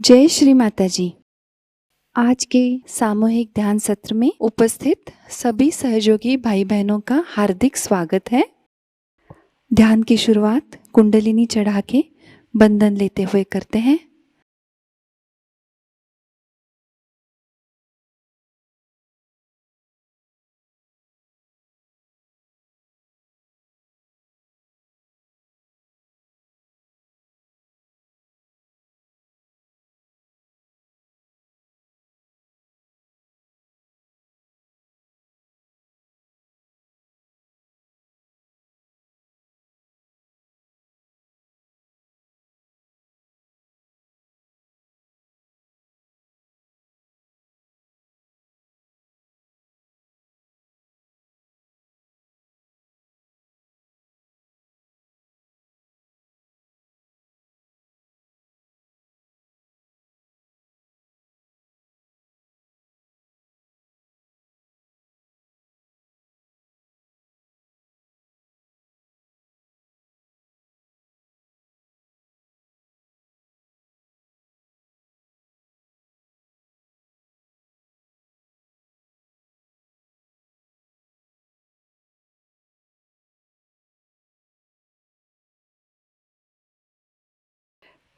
जय श्री माताजी। आज के सामूहिक ध्यान सत्र में उपस्थित सभी सहयोगी भाई बहनों का हार्दिक स्वागत है। ध्यान की शुरुआत कुंडलिनी चढ़ा के बंधन लेते हुए करते हैं।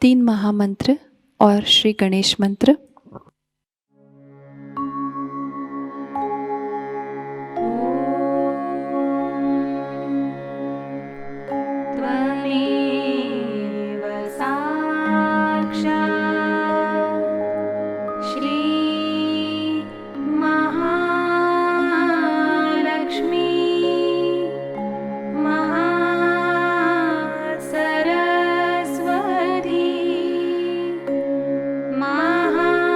तीन महामंत्र और श्री गणेश मंत्र। त्वमेव साक्षात् श्री महालक्ष्मी महासरस्वती महामाया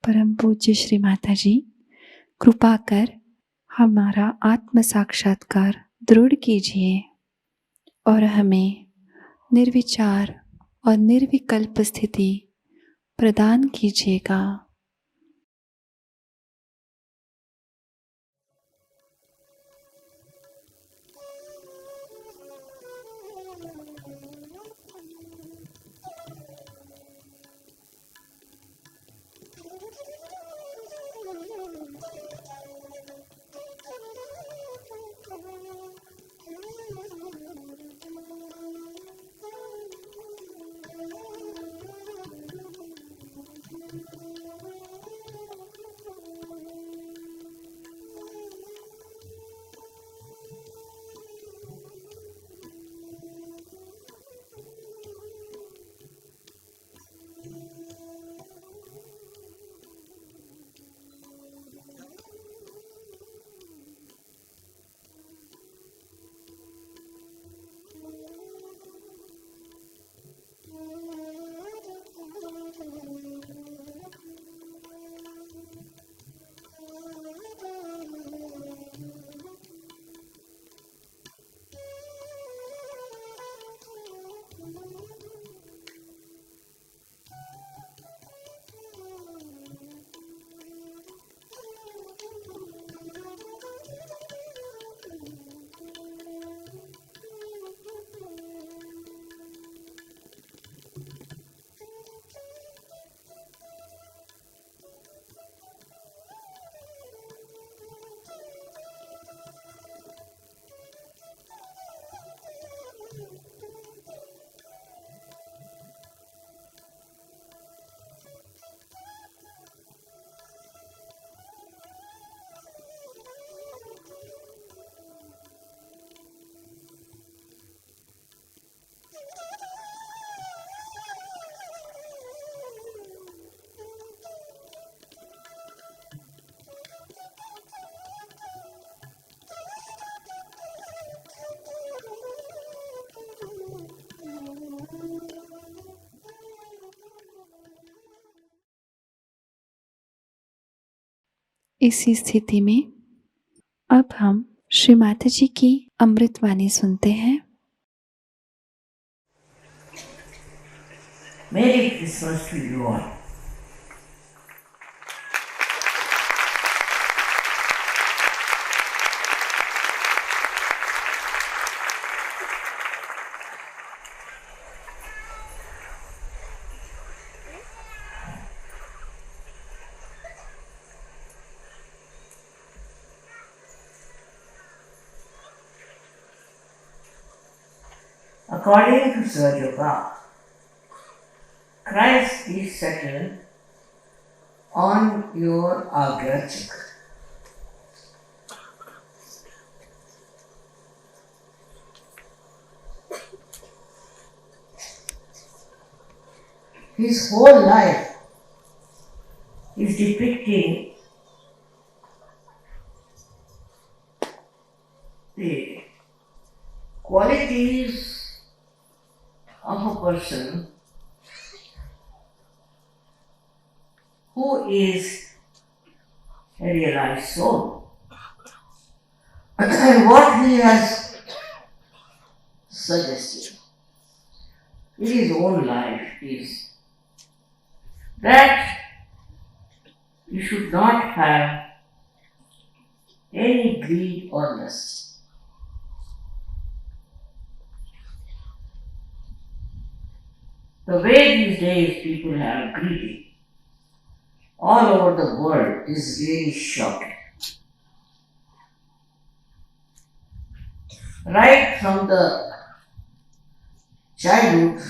परम पूज्य श्री माताजी, कृपा कर हमारा आत्म साक्षात्कार दृढ़ कीजिए और हमें निर्विचार और निर्विकल्प स्थिति प्रदान कीजिएगा। इसी स्थिति में अब हम श्री माताजी की अमृतवाणी सुनते हैं। Merry Christmas to you all. According to Sahajayoga, Christ is settled on your Agra chakra. His whole life is depicting the qualities of a person who is a realized soul. And what he has suggested in his own life is that you should not have any greed or lust. The way these days people are greedy all over the world is really shocking. Right from the childhood,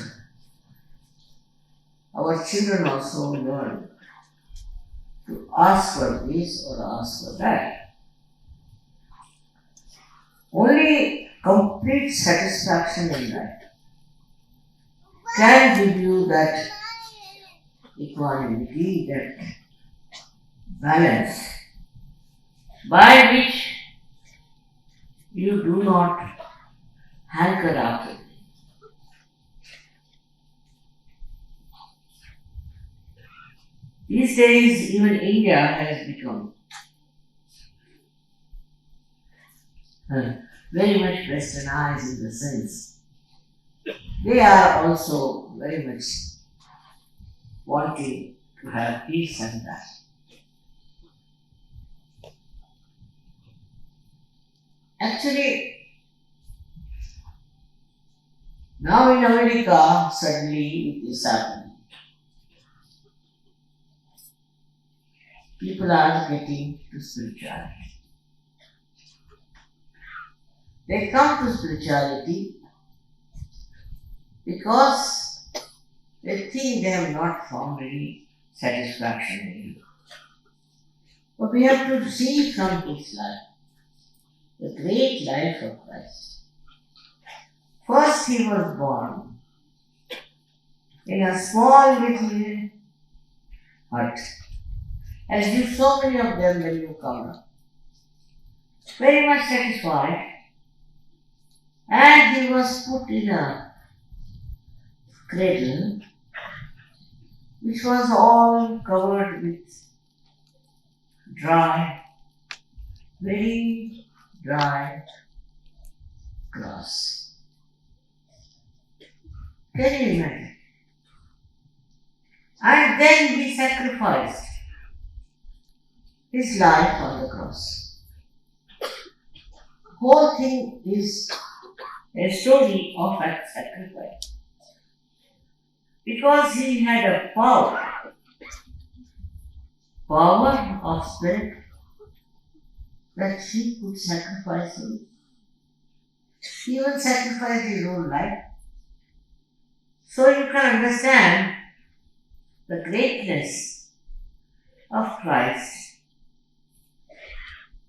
our children also learn to ask for this or ask for that. Only complete satisfaction in life can give you that equanimity, that balance, by which you do not hanker after. These days, even India has become very much westernized in the sense they are also very much wanting to have peace and that. Actually, now in America, suddenly it is happening. People are getting to spirituality. They come to spirituality because they think they have not found any satisfaction in it. But we have to see from his life, the great life of Christ. First he was born in a small little hut, as you so many of them when you come up. Very much satisfied, and he was put in a cradle which was all covered with dry, very dry grass. Can you imagine? And then he sacrificed his life on the cross. Whole thing is a story of that sacrifice. Because he had a power of spirit, that he could sacrifice him. He even sacrificed his own life. So you can understand the greatness of Christ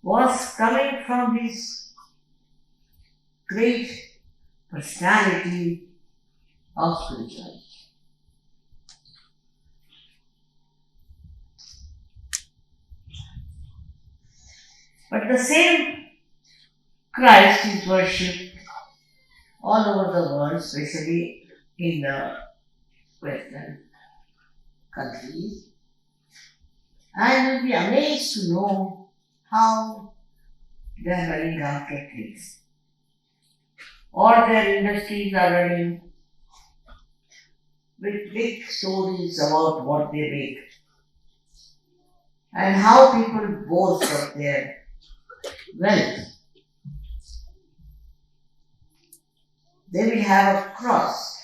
was coming from his great personality of spirituality. But the same Christ is worshipped all over the world, especially in the Western countries. And you'll be amazed to know how they are running after things. Or their industries are running with big stories about what they make. And how people boast of their wealth. They will have a cross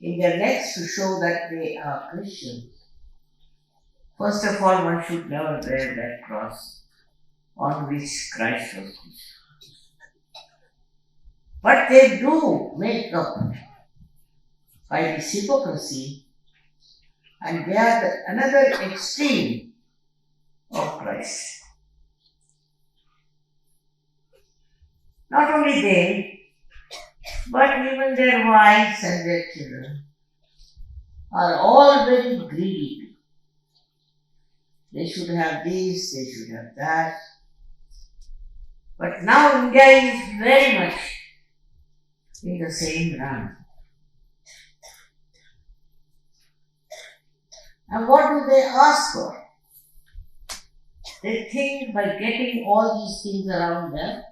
in their necks to show that they are Christians. First of all, one should never wear that cross on which Christ was crucified. But they do make up by this hypocrisy, and they are another extreme of Christ. Not only they, but even their wives and their children are all very greedy. They should have this, they should have that. But now India is very much in the same run. And what do they ask for? They think by getting all these things around them,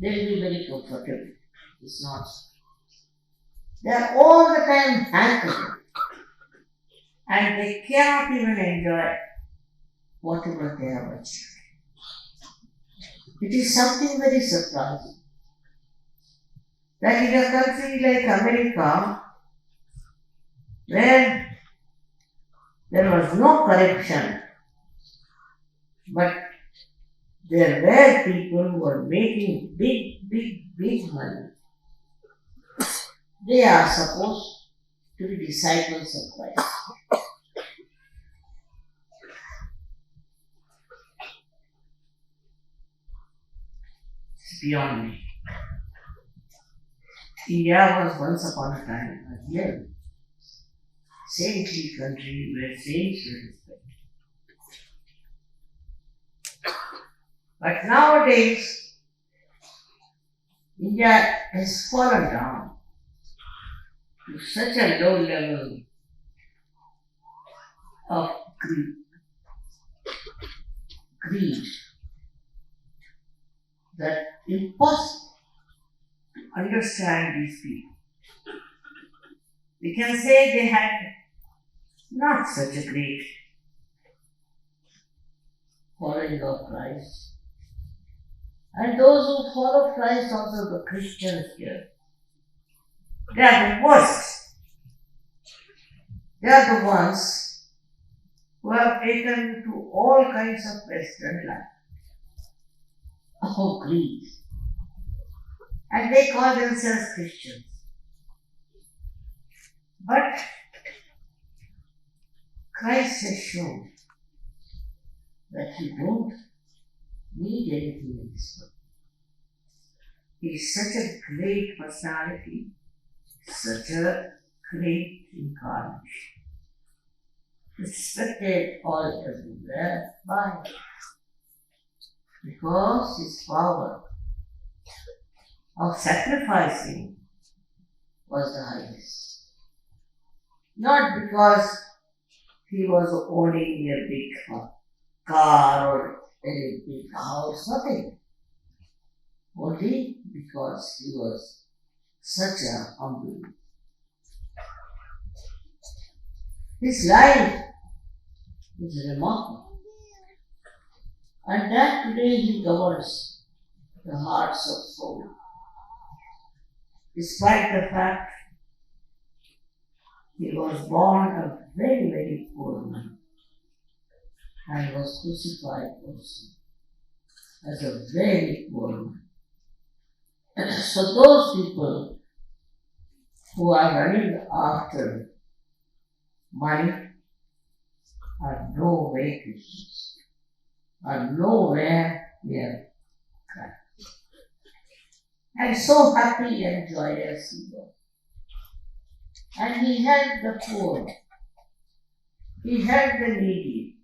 they will be very comfortable. It's not. They are all the time hankering, and they cannot even enjoy whatever they have achieved. It is something very surprising that in a country like America, where there was no corruption, but there were people who were making big money. They are supposed to be disciples of Christ. It's beyond me. India was once upon a time a real saintly country where saints were respected. But nowadays, India has fallen down to such a low level of greed that impossible to understand these people. We can say they had not such a great following of Christ. And those who follow Christ, also the Christians here, they are the worst. They are the ones who have taken to all kinds of Western life. Oh, greed. And they call themselves Christians. But Christ has shown that you don't need anything in this world. He is such a great personality, such a great incarnation, respected all everywhere. Why? Because his power of sacrificing was the highest. Not because he was owning a big car or a big house, nothing. Only because he was such a humble. His life is remarkable. And that today he governs the hearts of soul. Despite the fact he was born a very, very poor man and was crucified also as a very poor man. So those people who are running after money are no way Christians, are nowhere near Christ. And so happy and joyous he was. And he helped the poor, he helped the needy,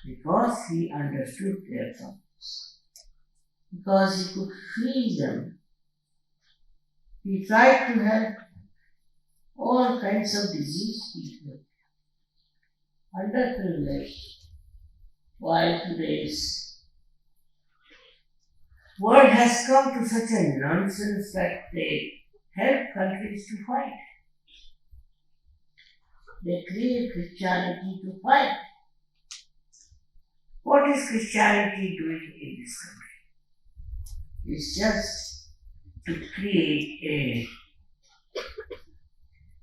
because he understood their troubles, because he could feel them. He tried to help all kinds of diseased people, underprivileged, while today's world has come to such a nonsense that they help countries to fight. They create Christianity to fight. What is Christianity doing in this country? It's just to create a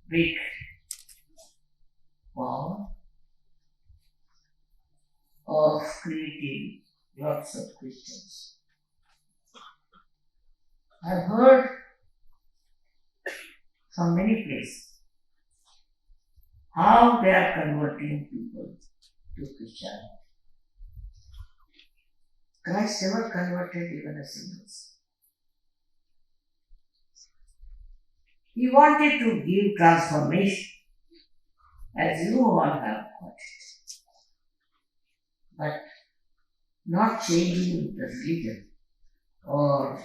big power of creating lots of Christians. I've heard from many places how they are converting people to Christianity. Christ never converted even a single soul. He wanted to give transformation, as you all have got it, but not changing the religion or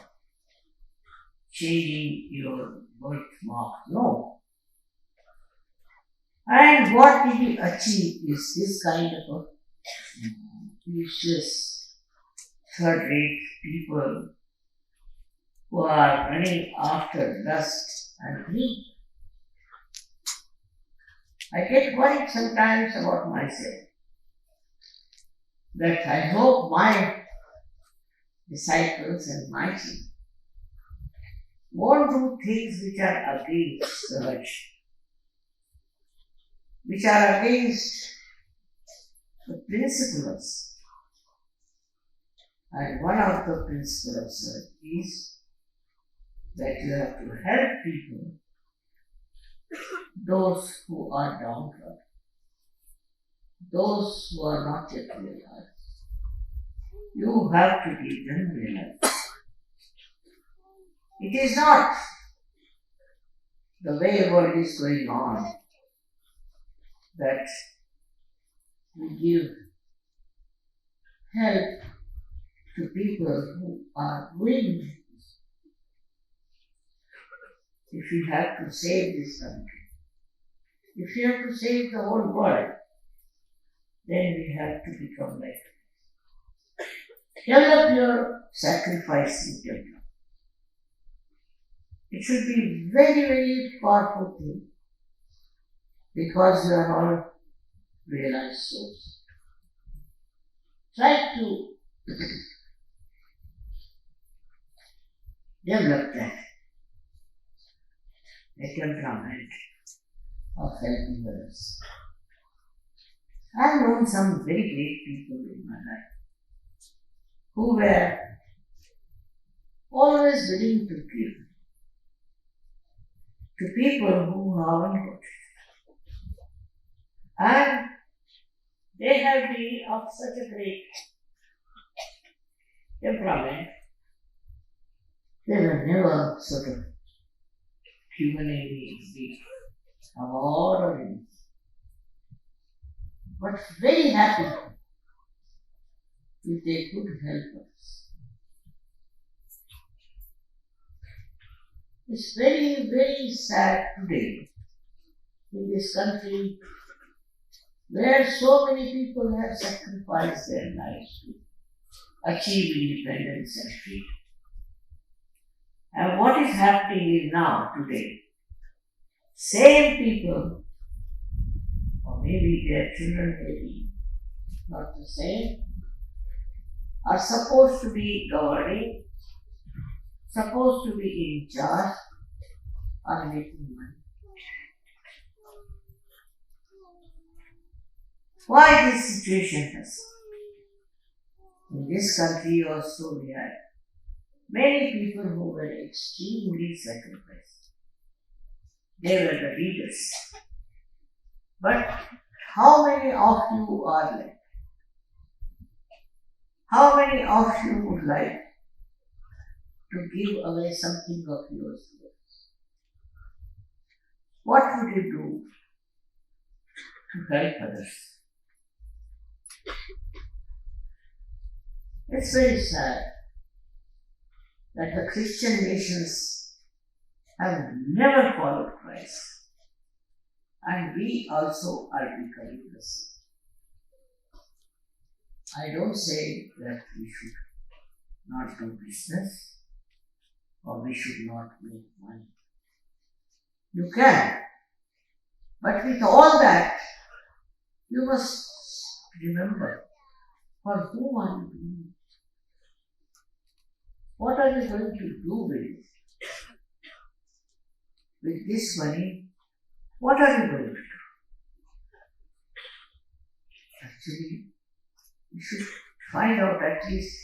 changing your birthmark. No. And what did he achieve is this kind of a useless, third-rate people who are running after lust and greed. I get worried sometimes about myself, that I hope my disciples and my children won't do things which are against the virtue, which are against the principles. And one of the principles is that you have to help people, those who are downtrodden, those who are not yet realized. You have to give them realized. It is not the way the world is going on that we give help to people who are doing. If you have to save this country, if you have to save the whole world, then we have to become like develop your sacrificing temper. It should be very, very powerful thing because you are all realized souls. Try to develop that, a temperament of helping others. I have known some very great people in my life who were always willing to give to people who haven't got it. And they have been of such a great temperament, they were never sort of humiliating or anything, but very happy if they could help us. It's very, very sad today in this country where so many people have sacrificed their lives to achieve independence and freedom. And what is happening is now, today, same people, or maybe their children may be not the same, are supposed to be governing, supposed to be in charge, are making money. Why this situation has come? In this country also we had many people who were extremely sacrificed. They were the leaders. But how many of you are left? How many of you would like to give away something of yours to others? What would you do to help others? It's very sad that the Christian nations have never followed Christ, and we also are becoming the same. I don't say that we should not do business or we should not make money. You can, but with all that, you must remember for whom are you doing it? What are you going to do with it? With this money, what are you going to do? Actually, we should find out at least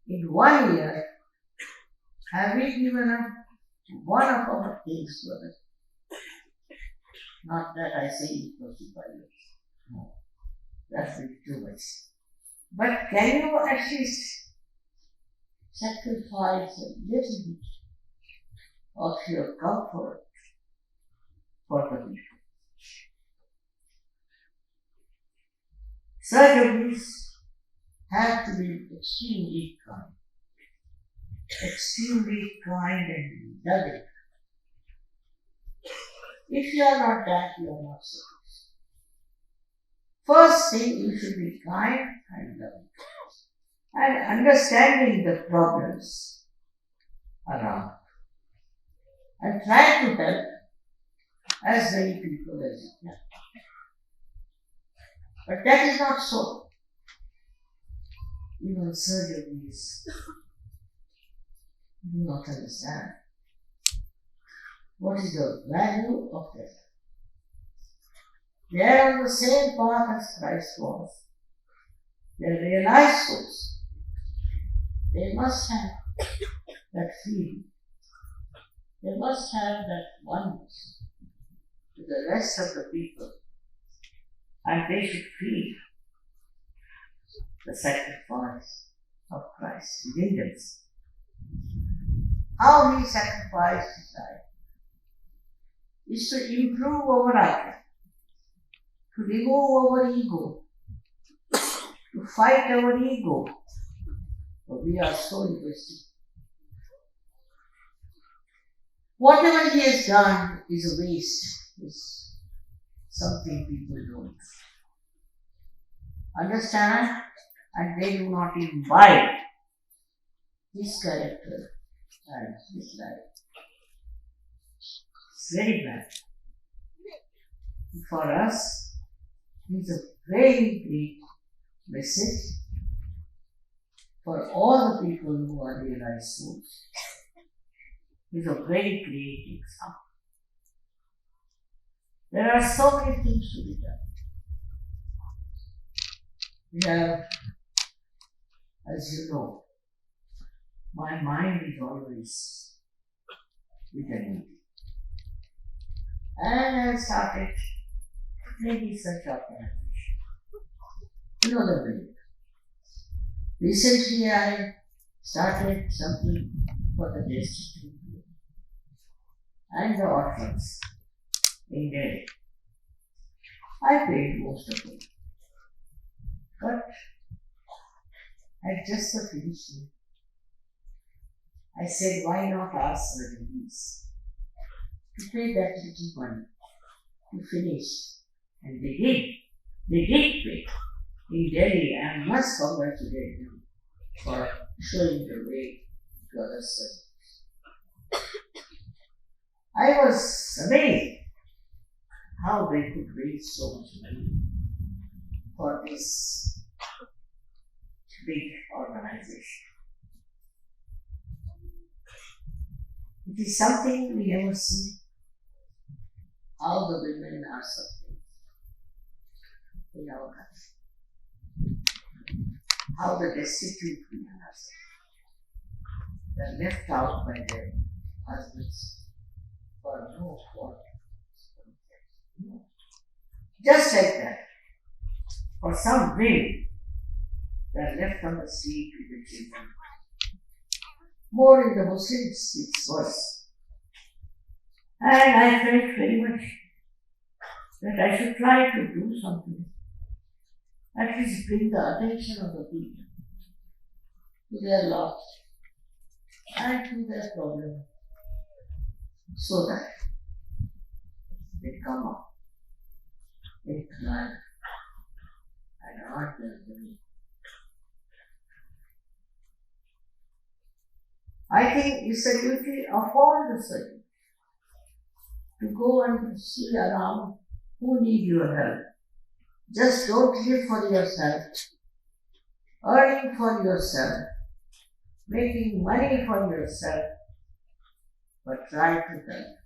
in 1 year, have we given up one of our things to others? Not that I say it was by years. No, that's too much. But can you at least sacrifice a little bit of your comfort for the people? Sahajayogas have to be extremely kind and loving. If you are not that, you are not serious. First thing, you should be kind and loving and understanding the problems around and try to help as many people as you can. But that is not so. Even Sahajayogas do not understand what is the value of that. They are on the same path as Christ was. They are realized souls. They must have that feeling. They must have that oneness with the rest of the people. And they should feel the sacrifice of Christ within themselves. How he sacrificed his life is to improve our life, to remove our ego, to fight our ego. But we are so egoistic. Whatever he has done is a waste, is something people don't. understand and they do not imbibe his character and his life. It's very bad. For us, it's a very great message for all the people who are realized souls. It's a very great example. There are so many things to be done. We have, as you know, my mind is always with the need. And I started maybe such organization. You know the way. Recently I started something for the destitute and the orphans in Delhi. I paid most of it. But at just the finishing, I said, why not ask the ladies to pay that little money to finish? And they did. They did pay. In Delhi, I must congratulate them for showing the way to other service. I was amazed how they could raise so much money for this big organization. It is something we never see, how the women are suffering in our country, how the destitute women are suffering. They are left out by their husbands for no fault. Just like that, for some whim, they are left on the street with the children. More in the Muslims, it's worse. And I felt very much that I should try to do something, at least bring the attention of the people to their loss and to their problem, so that they come up, they cry, and art their living. I think it's a duty of all the servants to go and see around who need your help. Just don't live for yourself, earning for yourself, making money for yourself, but try to help.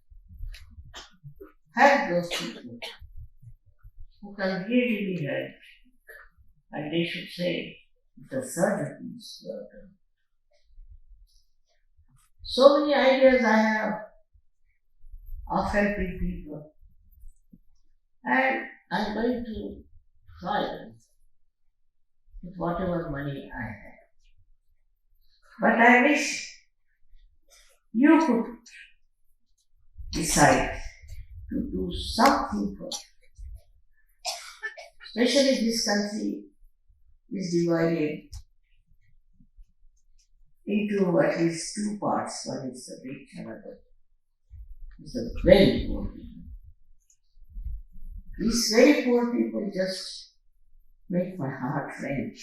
Help those people who can really be helped, and they should say, the servant is welcome. So many ideas I have of helping people, and I'm going to try them with whatever money I have. But I wish you could decide to do something for it. Especially this country is divided into at least two parts. One is the rich, another is the very poor people. These very poor people just make my heart wrench.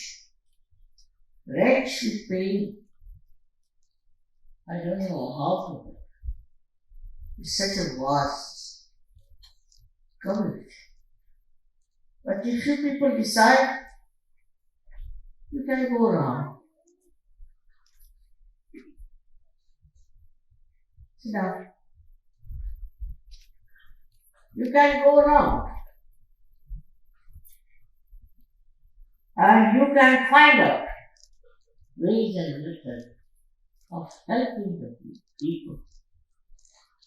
Wrench with pain. I don't know how to do it. It's such a vast community. But if you people decide, you can go around. Sit down. You can go around. And you can find out ways and methods of helping the people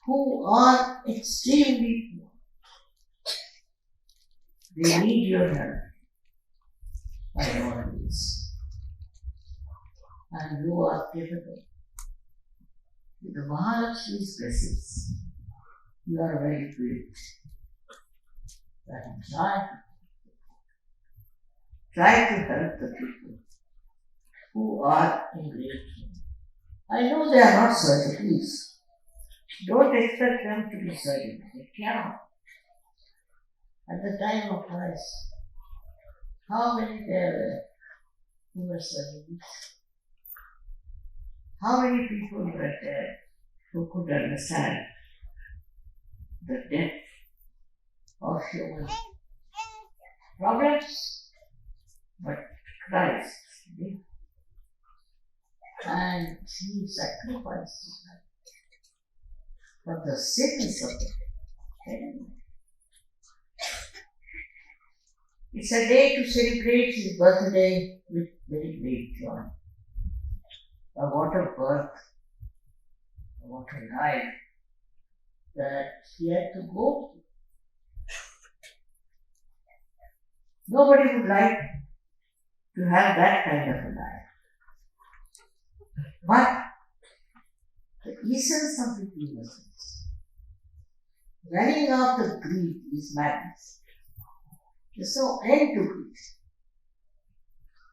who are extremely poor. They need your help by all means. And you are capable. With the Mahalakshmi's blessings, you are very great. But try to help the people who are in great need. I know they are not certain, please. Don't expect them to be certain. They cannot. At the time of Christ, How many there were who were serving? How many people were there who could understand the depth of human problems? But Christ did. And he sacrificed his life for the sins of the enemy. It's a day to celebrate his birthday with very great joy. What a birth, what a life that he had to go through. Nobody would like to have that kind of a life. But the essence of the innocence, running after greed is madness. There's no end to greed.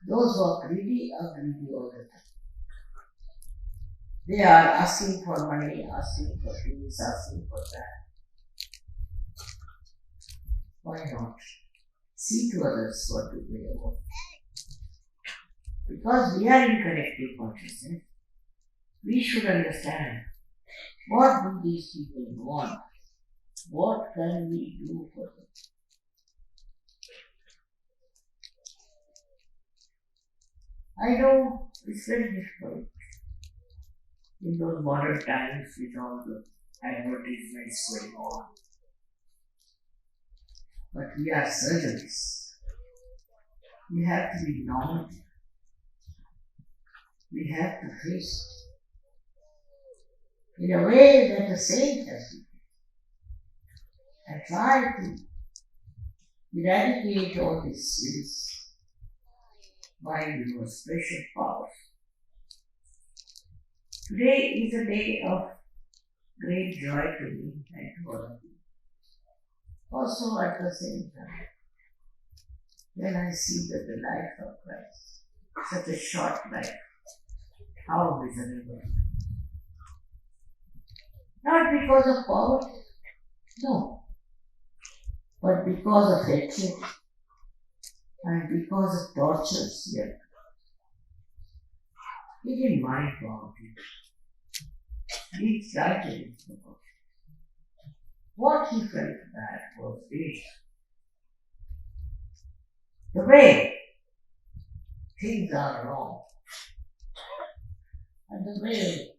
Those who are greedy all the time. They are asking for money, asking for this, asking for that. Why not? See to others what do they want. Because we are in collective consciousness, we should understand what do these people want? What can we do for them? I know it's very difficult in those modern times with all the advertisements going on. But we are surgeons. We have to be normal. We have to face it in a way that a saint has to do. And try to eradicate all these sins by your special powers. Today is a day of great joy to me and to all of you. Also at the same time, when I see that the life of Christ, such a short life, how miserable. Not because of poverty, no, but because of hatred and because of tortures here. He didn't mind poverty. He started it for poverty. What he felt bad was this. The way things are wrong and the way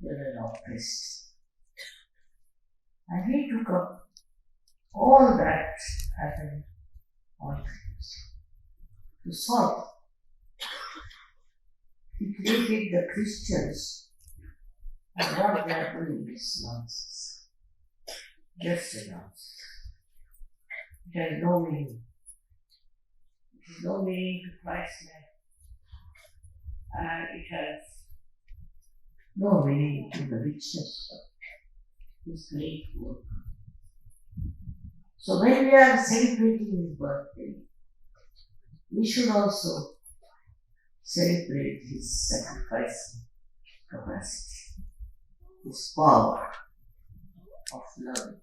they were oppressed. And he took up all that happened on things to solve. He created the Christians, and what they are doing is nonsense. Just a nonsense. It has no meaning. It has no meaning to Christ's life. And it has no meaning to the richness of his great work. So when we are celebrating his birthday, we should also celebrate his sacrificing capacity, his power of love.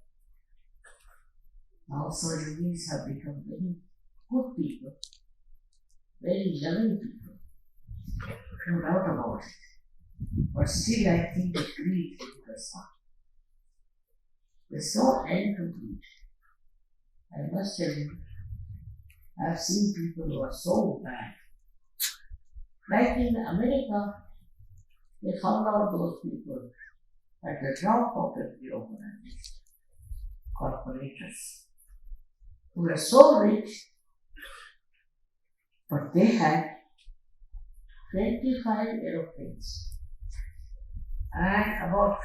Now Sahajayogas have become very good people, very loving people, no doubt about it. But still I think the greed lingers on. There's no end to greed. I must tell you, I have seen people who are so bad. Like in America, they found out those people at the drop of every organization, corporators, who were so rich, but they had 25 aeroplanes and about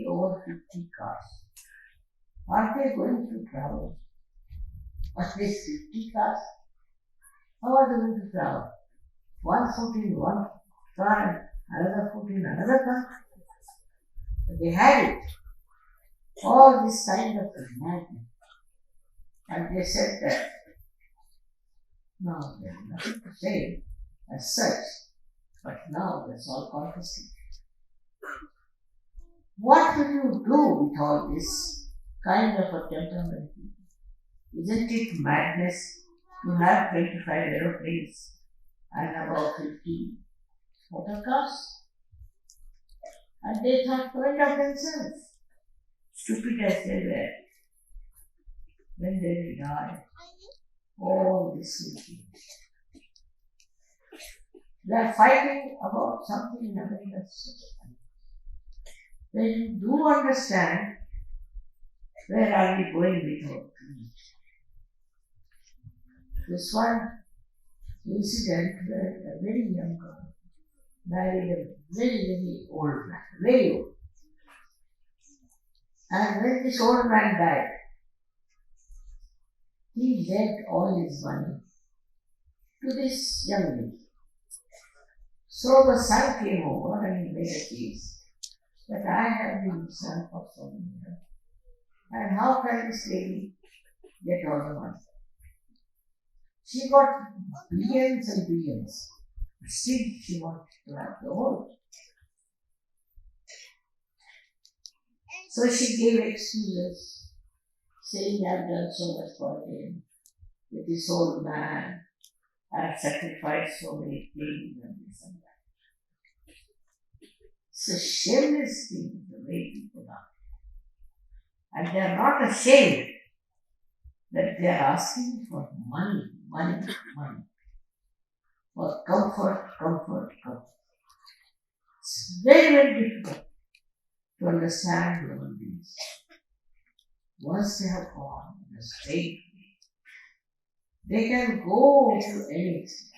over 50 cars. Are they going to travel? But these 50 cars, how are they going to travel? One foot in one car and another foot in another car. But they had it. All this kind of madness. And they said that now they have nothing to say as such, but now that's all confiscated. What will you do with all this kind of a temperament? Isn't it madness to have 25 aeroplanes and about 50 motor cars? And they thought quite of themselves, stupid as they were, when they will die, all this will be. They are fighting about something in America. When you do understand where are we going with our creed. This one incident where a very young girl married a very old man, very old. And when this old man died, he left all his money to this young lady. So the son came over and he made a case that I have been son for so many years. And how can this lady get all the money? She got billions and billions. Still, she wanted to have the whole. So she gave excuses, saying, I've done so much for him. With this old man, I've sacrificed so many things and this and that. It's a shameless thing, the way people are. And they are not ashamed that they are asking for money. For comfort. It's very difficult to understand human beings. Once they have gone in a state, they can go to anything.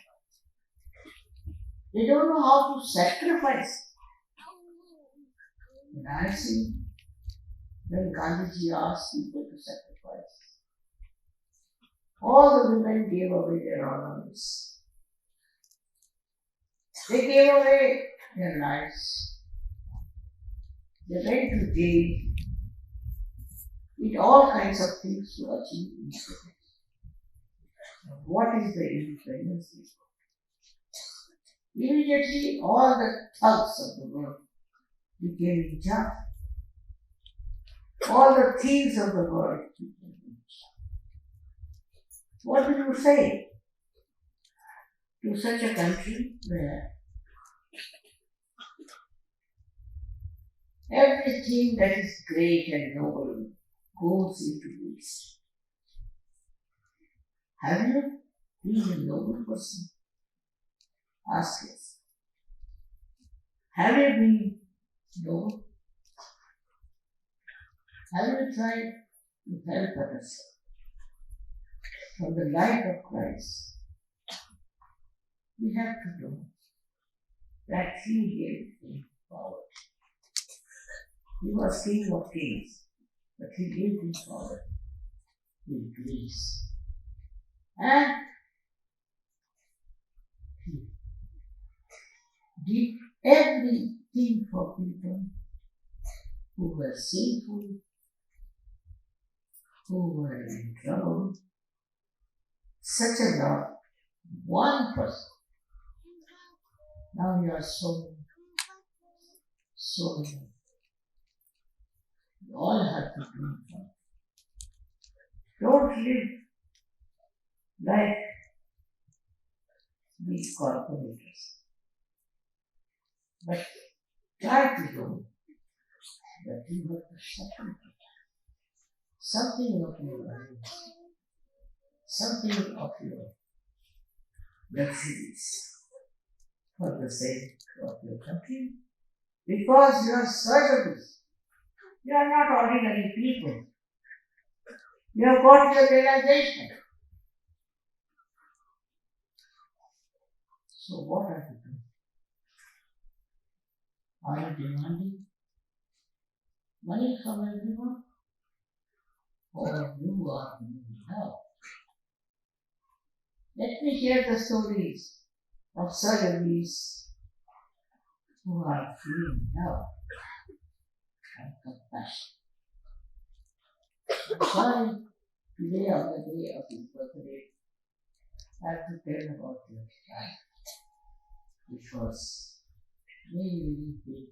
They don't know how to sacrifice. And I see when Gandhiji asked people to sacrifice, all the women gave away their ornaments. They gave away their lives. They went to jail, did all kinds of things to achieve independence. What is the independence? Immediately, all the thugs of the world became in charge. All the thieves of the world became in charge. What will you say to such a country where everything that is great and noble goes into waste? Have you been a noble person? Ask yourself. Have you been noble? Have you tried to help others from the light of Christ? We have to know that He gave him power. He was King of Kings, but He gave him power with grace. And He did everything for people who were sinful, who were in trouble. Such a love, one person. Now you are so many. You all have to do it. Don't live like these corporators, but try to do that you have to sacrifice something of your life, something of your luxuries for the sake of your country, because you are servants. You are not ordinary people. You have got your realization. So what are you doing? Are you demanding money from everyone? Or you are in love? Let me hear the stories of service who are feeling love and compassion. I'm sorry, today on the day of his birthday, I have to tell about your child, which was really big.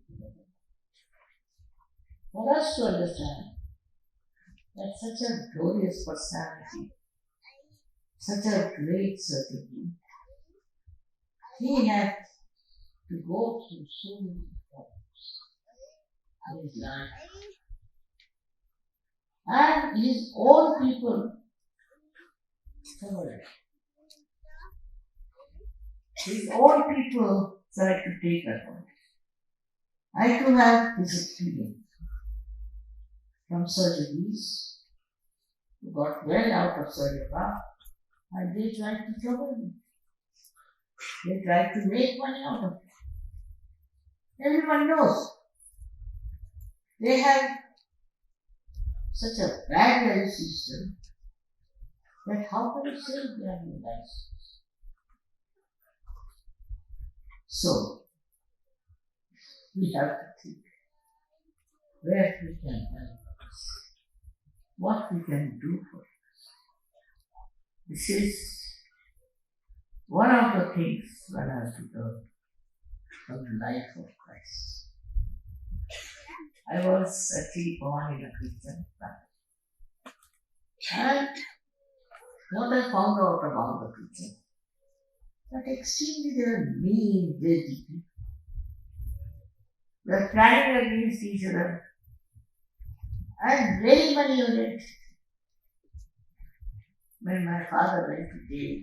For us to understand That's such a glorious personality, such a great certitude. He had to go through so many problems in his life. And his own people covered it. His own people tried to take advantage. I too have this experience from surgeries who got well out of Sahajayoga and they tried to trouble me. They tried to make money out of it. Everyone knows they have such a bad value system that how can you say they are in lives? So, we have to think where we can help us, what we can do for us. This is one of the things one has to learn from the life of Christ. I was actually born in a Christian family. And what I found out about the Christians, that extremely they are mean, dirty people. They are planning against each other and very money oriented. When my father went to jail,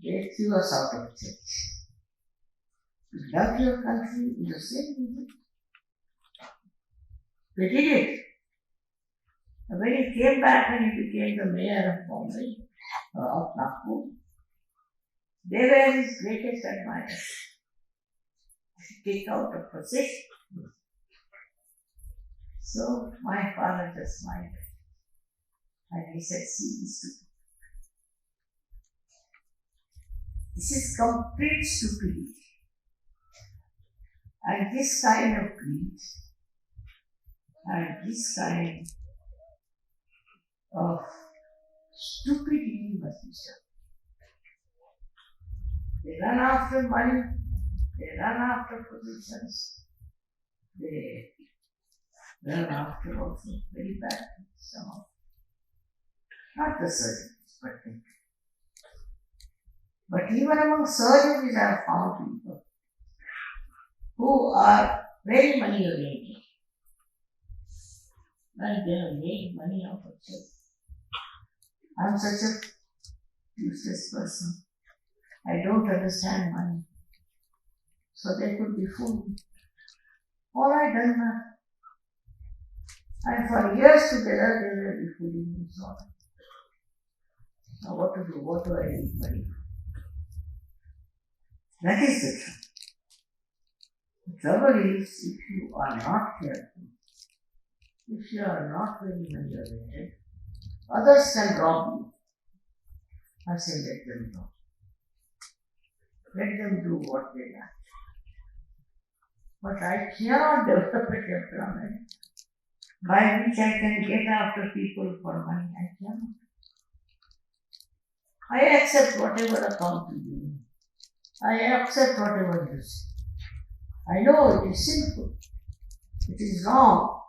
they threw us out of church. You love your country in the same reason. They did it. And when he came back and he became the mayor of Bombay, of Nagpur, they were his greatest admirers. Kicked out of position. So my father just smiled and he said, see this stupid. This is complete stupidity. And this kind of greed and this kind of stupidity must be stopped. They run after money, they run after positions, they run after also very bad things, somehow. Not the surgeons, but people. But even among surgeons, I have found people who are very money oriented. And they have made money out of it. I am such a useless person. I don't understand money. So they could be fooled. All right, done that. And for years together, they will be fooling me. So now what to do? What do I need money for? That is the trouble. The trouble is, if you are not careful, if you are not very money oriented, others can rob you. I say, let them rob. Let them do what they like. But I cannot develop a temperament by which I can get after people for money. I cannot. I accept whatever account you give me. I accept whatever you say. I know it is sinful. It is wrong.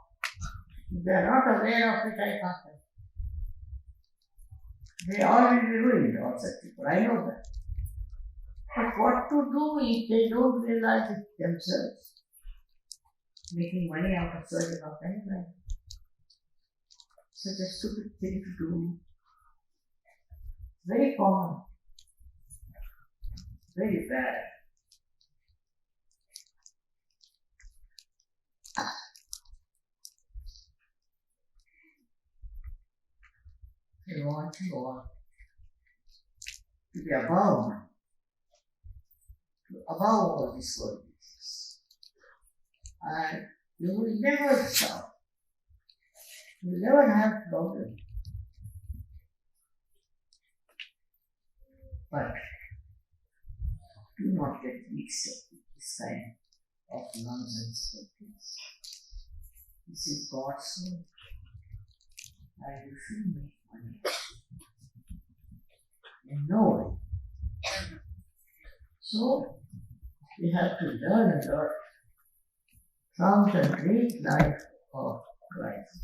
If they are not aware of it, I can't help. They already ruined all such people. I know that. But what to do if they don't realize it themselves? Making money out of surgery of anyway. Such a stupid thing to do. Very common. Very bad. They want you to be above money. Above all these worldly things. And you will never stop. You will never have problem. But do not get mixed up with this kind of nonsense things. This is God's will, and you should make money. In no way. So, we have to learn a lot from the great life of Christ.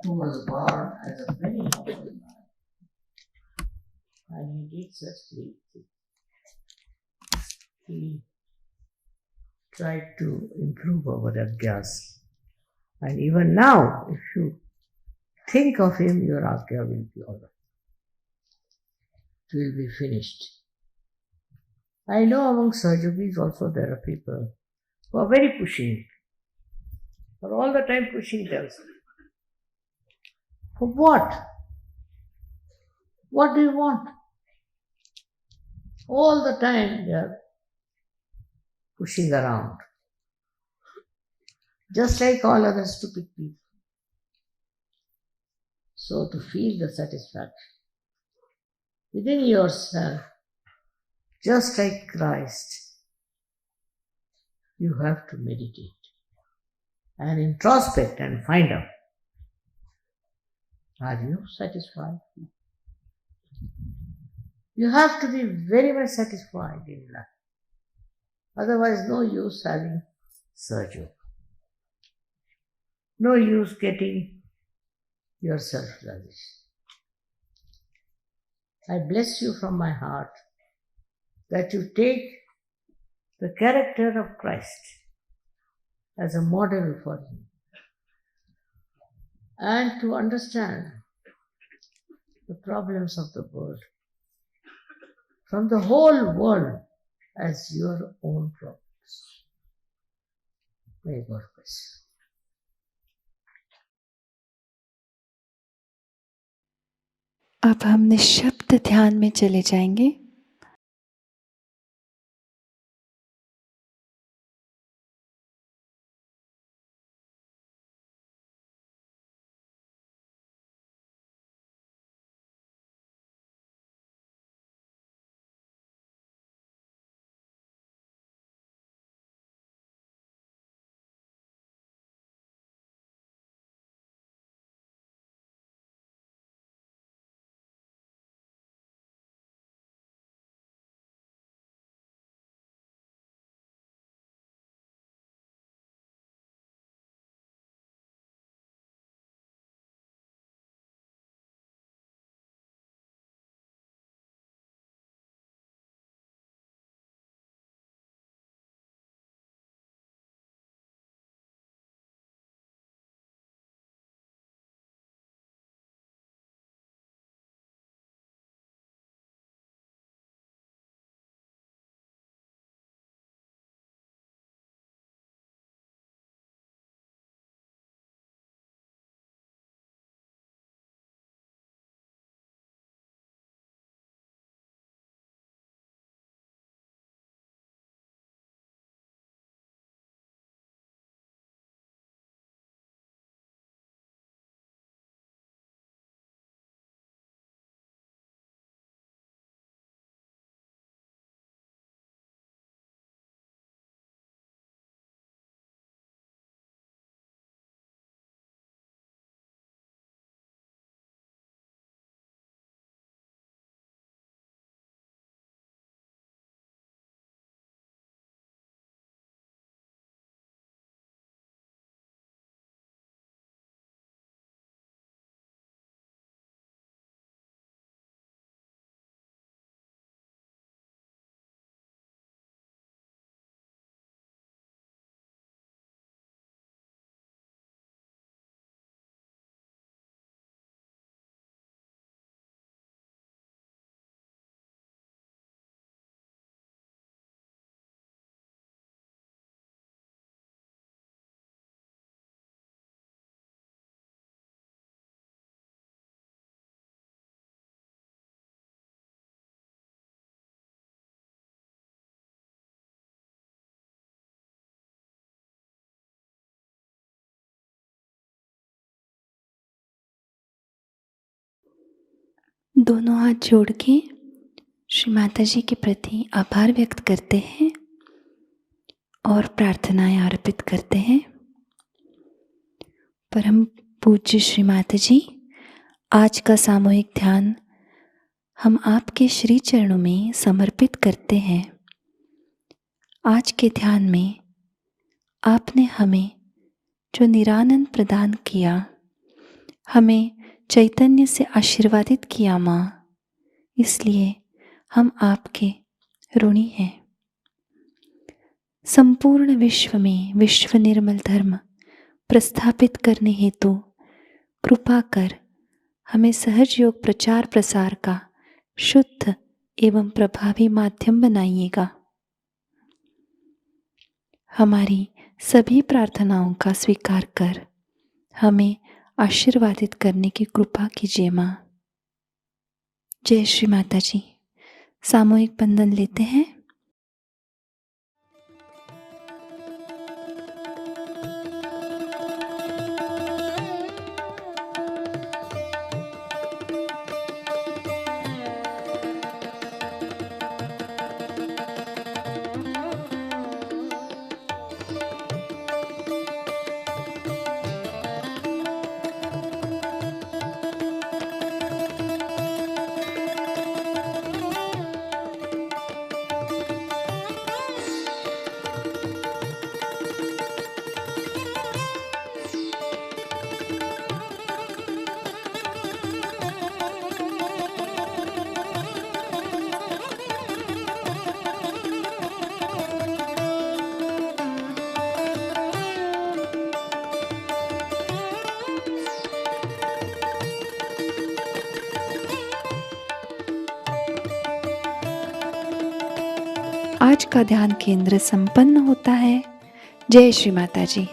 who was born as a very humble man, and he did such great things. He tried to improve our Agya's. And even now, if you think of him, your Agya will be all right. It will be finished. I know among Sahajogis also there are people who are very pushing, are all the time pushing themselves. For what? What do you want? All the time they are pushing around. Just like all other stupid people. So to feel the satisfaction within yourself, just like Christ, you have to meditate and introspect and find out, are you satisfied? You have to be very much satisfied in life. Otherwise, no use having Sahajayoga. No use getting yourself realized. I bless you from my heart that you take the character of Christ as a model for you and to understand the problems of the world from the whole world as your own problems. May God bless you. अब हम निःशब्द ध्यान में चले जाएंगे। दोनों हाथ जोड़ के श्री माताजी के प्रति आभार व्यक्त करते हैं और प्रार्थनाएं अर्पित करते हैं। परम पूज्य श्री माताजी, आज का सामूहिक ध्यान हम आपके श्री चरणों में समर्पित करते हैं। आज के ध्यान में आपने हमें जो निरानंद प्रदान किया, हमें चैतन्य से आशीर्वादित किया माँ, इसलिए हम आपके ऋणी हैं। संपूर्ण विश्व में विश्व निर्मल धर्म प्रस्थापित करने हेतु कृपा कर हमें सहज योग प्रचार प्रसार का शुद्ध एवं प्रभावी माध्यम बनाइएगा। हमारी सभी प्रार्थनाओं का स्वीकार कर हमें आशीर्वादित करने की कृपा कीजिए माँ। जय श्री माता जी। सामूहिक बंधन लेते हैं। आज का ध्यान केंद्र संपन्न होता है। जय श्री माता जी।